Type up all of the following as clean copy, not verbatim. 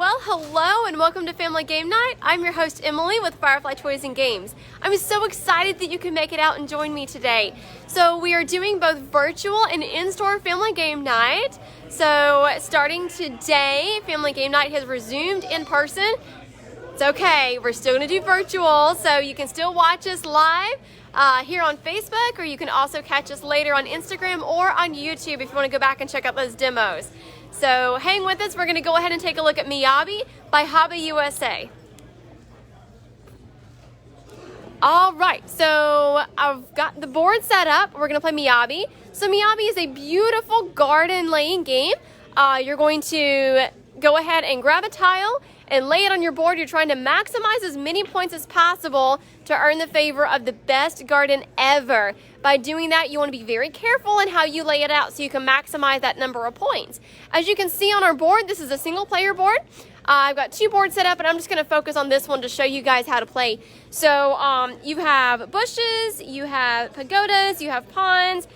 Well, hello and welcome to Family Game Night. I'm your host, Emily, with Firefly Toys and Games. I'm so excited that you can make it out and join me today. So we are doing both virtual and in-store Family Game Night. So starting today, Family Game Night has resumed in person. It's okay, we're still going to do virtual, so you can still watch us live here on Facebook, or you can also catch us later on Instagram or on YouTube if you want to go back and check out those demos. So hang with us. We're going to go ahead and take a look at Miyabi by HABA USA. All right, so I've got the board set up. We're going to play Miyabi. So Miyabi is a beautiful garden laying game. You're going to go ahead and grab a tile and lay it on your board. You're trying to maximize as many points as possible to earn the favor of the best garden ever. By doing that, you want to be very careful in how you lay it out so you can maximize that number of points. As you can see on our board, this is a single player board. I've got two boards set up, and I'm just going to focus on this one to show you guys how to play. So you have bushes, you have pagodas, you have ponds,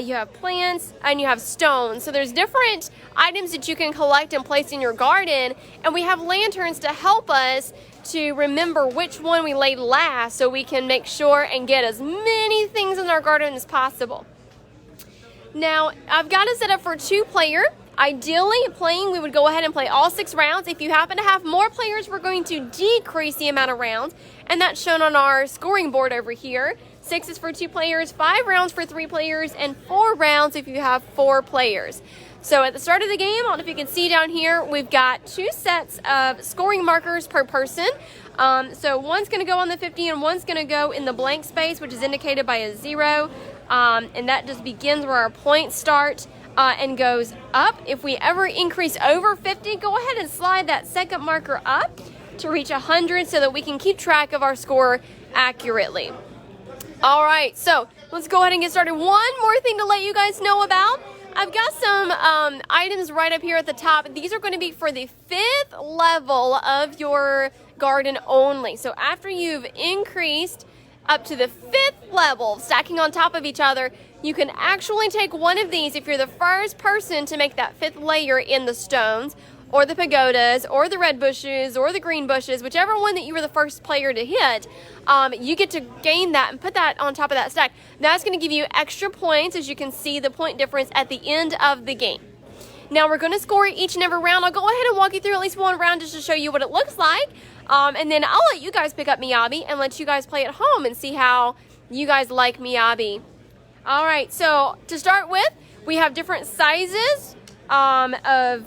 you have plants, and you have stones. So there's different items that you can collect and place in your garden, and we have lanterns to help us to remember which one we laid last so we can make sure and get as many things in our garden as possible. Now, I've got it set up for 2-player. Ideally, playing, we would go ahead and play all 6 rounds. If you happen to have more players, we're going to decrease the amount of rounds, and that's shown on our scoring board over here. 6 is for 2 players, 5 rounds for 3 players, and 4 rounds if you have 4 players. So at the start of the game, I don't know if you can see down here, we've got 2 sets of scoring markers per person. So one's going to go on the 50 and one's going to go in the blank space, which is indicated by a 0. And that just begins where our points start and goes up. If we ever increase over 50, go ahead and slide that second marker up to reach 100 so that we can keep track of our score accurately. All right, so let's go ahead and get started. One more thing to let you guys know about. I've got some items right up here at the top. These are going to be for the 5th level of your garden only. So after you've increased up to the 5th level, stacking on top of each other, you can actually take one of these if you're the first person to make that 5th layer in the stones, or the pagodas, or the red bushes, or the green bushes, whichever one that you were the first player to hit, you get to gain that and put that on top of that stack. That's going to give you extra points, as you can see the point difference at the end of the game. Now we're going to score each and every round. I'll go ahead and walk you through at least one round just to show you what it looks like. And then I'll let you guys pick up Miyabi and let you guys play at home and see how you guys like Miyabi. All right, so to start with, we have different sizes of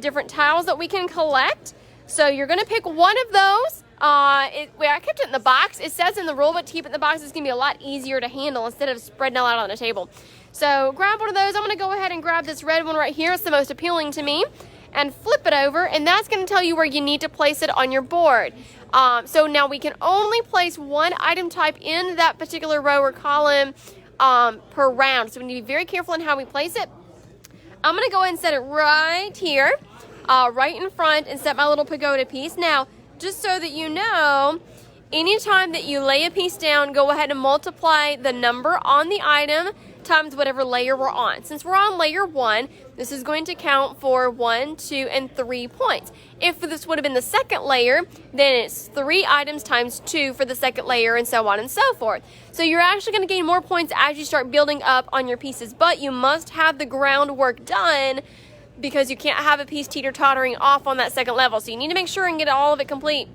different tiles that we can collect. So you're going to pick one of those. I kept it in the box. It says in the rule book to keep it in the box. It's going to be a lot easier to handle instead of spreading it out on the table. So grab one of those. I'm going to go ahead and grab this red one right here. It's the most appealing to me. And flip it over, and that's going to tell you where you need to place it on your board. So now we can only place one item type in that particular row or column per round. So we need to be very careful in how we place it. I'm going to go ahead and set it right here, right in front, and set my little pagoda piece. Now, just so that you know, anytime that you lay a piece down, go ahead and multiply the number on the item times whatever layer we're on. Since we're on layer 1, this is going to count for 1, 2, and 3 points. If this would have been the second layer, then it's 3 items times 2 for the second layer, and so on and so forth. So you're actually going to gain more points as you start building up on your pieces, but you must have the groundwork done because you can't have a piece teeter-tottering off on that second level. So you need to make sure and get all of it complete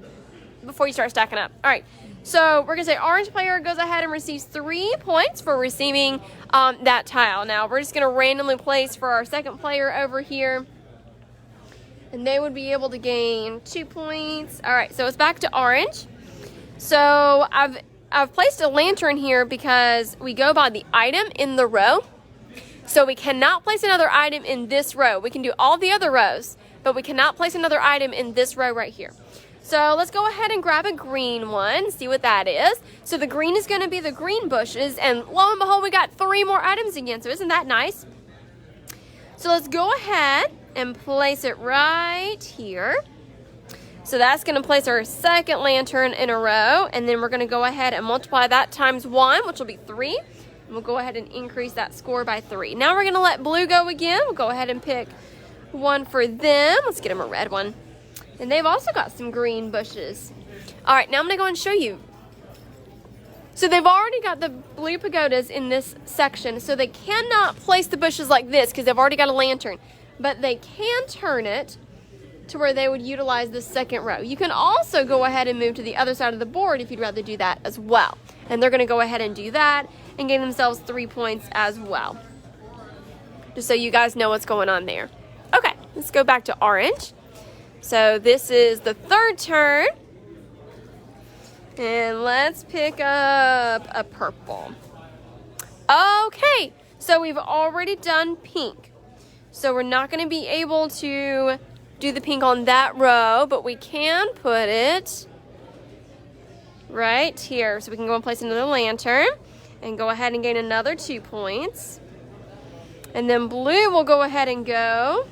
before you start stacking up. All right. So we're going to say orange player goes ahead and receives 3 points for receiving that tile. Now we're just going to randomly place for our second player over here, and they would be able to gain 2 points. All right, so it's back to orange. So I've placed a lantern here because we go by the item in the row. So we cannot place another item in this row. We can do all the other rows, but we cannot place another item in this row right here. So let's go ahead and grab a green one, see what that is. So the green is going to be the green bushes, and lo and behold, we got 3 more items again, so isn't that nice? So let's go ahead and place it right here. So that's going to place our second lantern in a row, and then we're going to go ahead and multiply that times 1, which will be 3. And we'll go ahead and increase that score by 3. Now we're going to let blue go again. We'll go ahead and pick one for them. Let's get them a red one. And they've also got some green bushes. All right, now I'm gonna go and show you. So they've already got the blue pagodas in this section, so they cannot place the bushes like this because they've already got a lantern. But they can turn it to where they would utilize the second row. You can also go ahead and move to the other side of the board if you'd rather do that as well. And they're gonna go ahead and do that and gain themselves 3 points as well. Just so you guys know what's going on there. Okay, let's go back to orange. So this is the third turn. And let's pick up a purple. Okay, so we've already done pink. So we're not going to be able to do the pink on that row, but we can put it right here. So we can go and place another lantern and go ahead and gain another 2 points. And then blue will go ahead and go.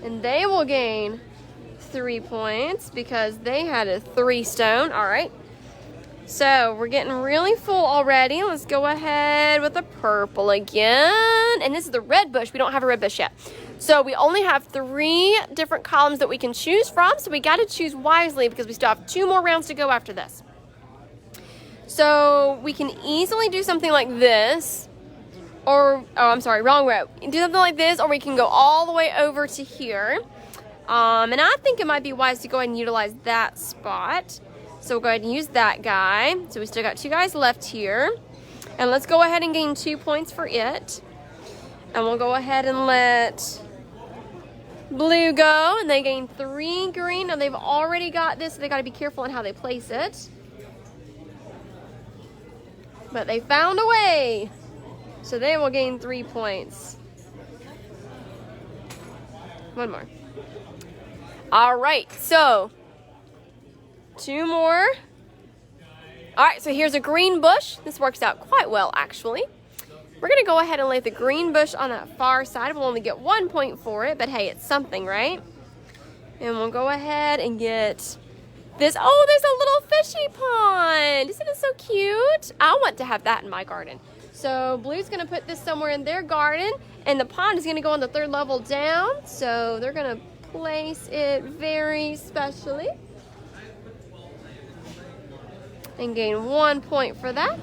And they will gain 3 points because they had a 3 stone. All right. So we're getting really full already. Let's go ahead with the purple again. And this is the red bush. We don't have a red bush yet. So we only have 3 different columns that we can choose from. So we got to choose wisely because we still have 2 more rounds to go after this. So we can easily do something like this. Or, oh, I'm sorry, wrong row. Do something like this, or we can go all the way over to here. And I think it might be wise to go ahead and utilize that spot. So we'll go ahead and use that guy. So we still got 2 guys left here. And let's go ahead and gain 2 points for it. And we'll go ahead and let blue go. And they gain 3 green. Now they've already got this, so they got to be careful on how they place it. But they found a way. So they will gain 3 points. 1 more. All right, so 2 more. All right, so here's a green bush. This works out quite well, actually. We're gonna go ahead and lay the green bush on that far side. We'll only get 1 point for it, but hey, it's something, right? And we'll go ahead and get this. Oh, there's a little fishy pond. Isn't it so cute? I want to have that in my garden. So blue's gonna put this somewhere in their garden, and the pond is gonna go on the 3rd level down. So they're gonna place it very specially and gain 1 point for that.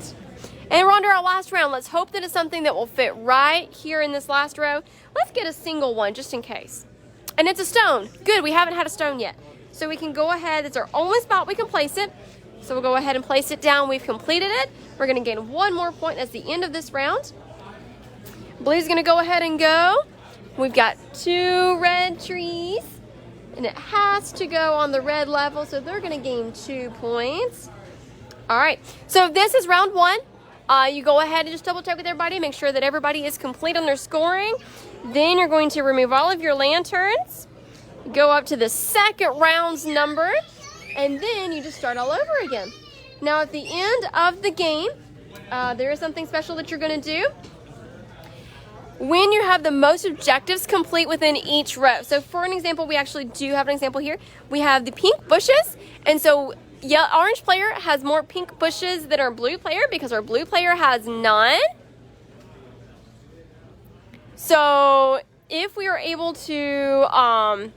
And we're on to our last round. Let's hope that it's something that will fit right here in this last row. Let's get a single one just in case. And it's a stone. Good, we haven't had a stone yet. So we can go ahead, it's our only spot we can place it. So we'll go ahead and place it down. We've completed it. We're gonna gain 1 more point as the end of this round. Blue's gonna go ahead and go. We've got 2 red trees, and it has to go on the red level, so they're gonna gain 2 points. All right, so this is round 1. You go ahead and just double check with everybody, make sure that everybody is complete on their scoring. Then you're going to remove all of your lanterns, go up to the second round's number, and then you just start all over again. Now at the end of the game, there is something special that you're gonna do. When you have the most objectives complete within each row. So for an example, we actually do have an example here. We have the pink bushes, and so orange player has more pink bushes than our blue player because our blue player has none. So if we are able to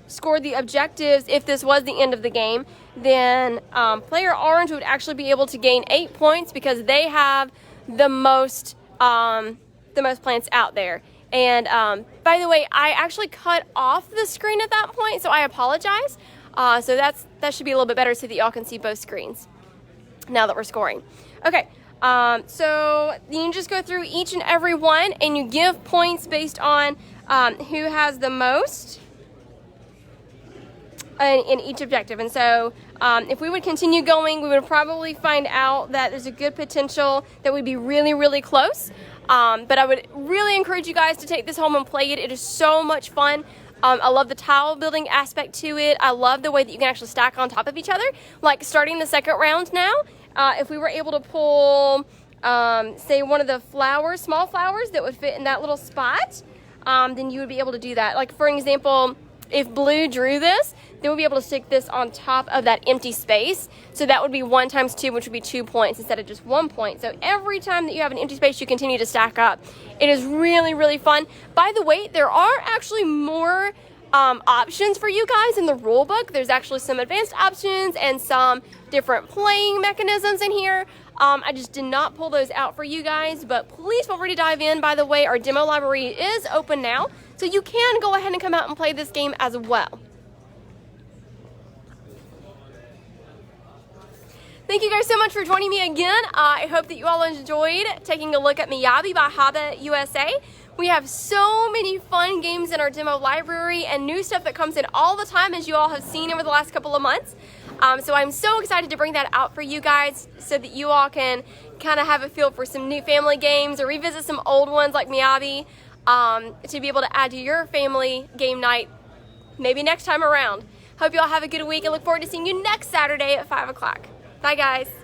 score the objectives, if this was the end of the game, then player orange would actually be able to gain 8 points because they have the most plants out there. And by the way, I actually cut off the screen at that point, so I apologize. So that should be a little bit better so that y'all can see both screens now that we're scoring. Okay, so you can just go through each and every one, and you give points based on who has the most in each objective. And so if we would continue going, we would probably find out that there's a good potential that we'd be really, really close. But I would really encourage you guys to take this home and play it. It is so much fun. I love the tile building aspect to it. I love the way that you can actually stack on top of each other. Like starting the second round now, if we were able to pull, say, one of the flowers, small flowers that would fit in that little spot, then you would be able to do that. Like for an example, if blue drew this, then we'll be able to stick this on top of that empty space. So that would be 1 times 2, which would be 2 points instead of just 1 point. So every time that you have an empty space, you continue to stack up. It is really, really fun. By the way, there are actually more options for you guys in the rule book. There's actually some advanced options and some different playing mechanisms in here. I just did not pull those out for you guys, but please feel free to dive in. By the way, our demo library is open now, so you can go ahead and come out and play this game as well. Thank you guys so much for joining me again. I hope that you all enjoyed taking a look at Miyabi by HABA USA. We have so many fun games in our demo library and new stuff that comes in all the time, as you all have seen over the last couple of months. So I'm so excited to bring that out for you guys so that you all can kind of have a feel for some new family games or revisit some old ones like Miyabi, to be able to add to your family game night maybe next time around. Hope you all have a good week and look forward to seeing you next Saturday at 5 o'clock. Bye guys.